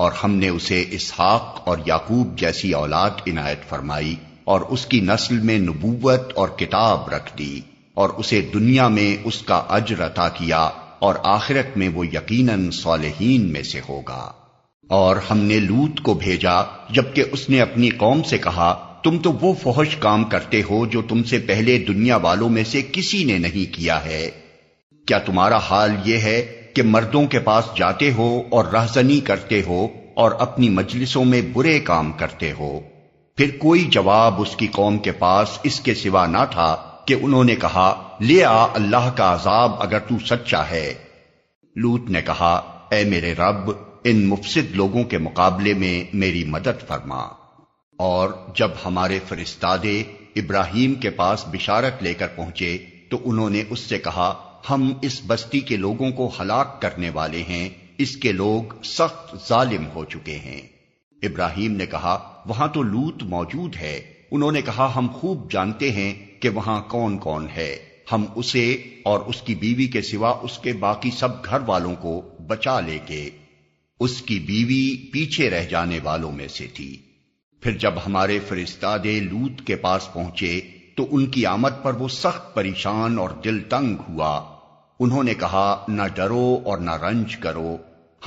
اور ہم نے اسے اسحاق اور یعقوب جیسی اولاد عنایت فرمائی اور اس کی نسل میں نبوت اور کتاب رکھ دی، اور اسے دنیا میں اس کا اجر عطا کیا اور آخرت میں وہ یقیناً صالحین میں سے ہوگا۔ اور ہم نے لوط کو بھیجا جبکہ اس نے اپنی قوم سے کہا، تم تو وہ فحش کام کرتے ہو جو تم سے پہلے دنیا والوں میں سے کسی نے نہیں کیا ہے۔ کیا تمہارا حال یہ ہے کہ مردوں کے پاس جاتے ہو اور رہزنی کرتے ہو اور اپنی مجلسوں میں برے کام کرتے ہو؟ پھر کوئی جواب اس کی قوم کے پاس اس کے سوا نہ تھا کہ انہوں نے کہا، لے آ اللہ کا عذاب اگر تو سچا ہے۔ لوط نے کہا، اے میرے رب، ان مفسد لوگوں کے مقابلے میں میری مدد فرما۔ اور جب ہمارے فرستادے ابراہیم کے پاس بشارت لے کر پہنچے تو انہوں نے اس سے کہا، ہم اس بستی کے لوگوں کو ہلاک کرنے والے ہیں، اس کے لوگ سخت ظالم ہو چکے ہیں۔ ابراہیم نے کہا، وہاں تو لوط موجود ہے۔ انہوں نے کہا، ہم خوب جانتے ہیں کہ وہاں کون کون ہے، ہم اسے اور اس کی بیوی کے سوا اس کے باقی سب گھر والوں کو بچا لے گے۔ اس کی بیوی پیچھے رہ جانے والوں میں سے تھی۔ پھر جب ہمارے فرستادے لوط کے پاس پہنچے تو ان کی آمد پر وہ سخت پریشان اور دل تنگ ہوا۔ انہوں نے کہا، نہ ڈرو اور نہ رنج کرو،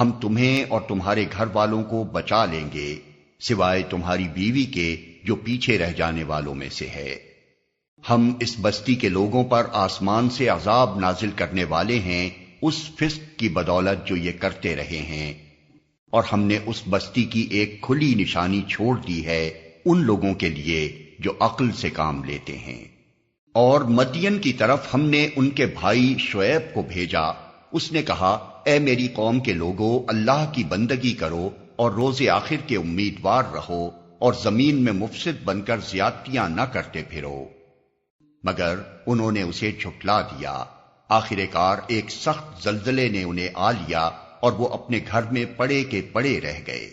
ہم تمہیں اور تمہارے گھر والوں کو بچا لیں گے، سوائے تمہاری بیوی کے جو پیچھے رہ جانے والوں میں سے ہے۔ ہم اس بستی کے لوگوں پر آسمان سے عذاب نازل کرنے والے ہیں اس فسق کی بدولت جو یہ کرتے رہے ہیں، اور ہم نے اس بستی کی ایک کھلی نشانی چھوڑ دی ہے ان لوگوں کے لیے جو عقل سے کام لیتے ہیں۔ اور مدین کی طرف ہم نے ان کے بھائی شعیب کو بھیجا۔ اس نے کہا، اے میری قوم کے لوگوں، اللہ کی بندگی کرو اور روز آخر کے امیدوار رہو اور زمین میں مفسد بن کر زیادتیاں نہ کرتے پھرو۔ مگر انہوں نے اسے جھٹلا دیا۔ آخر کار ایک سخت زلزلے نے انہیں آ لیا اور وہ اپنے گھر میں پڑے کے پڑے رہ گئے۔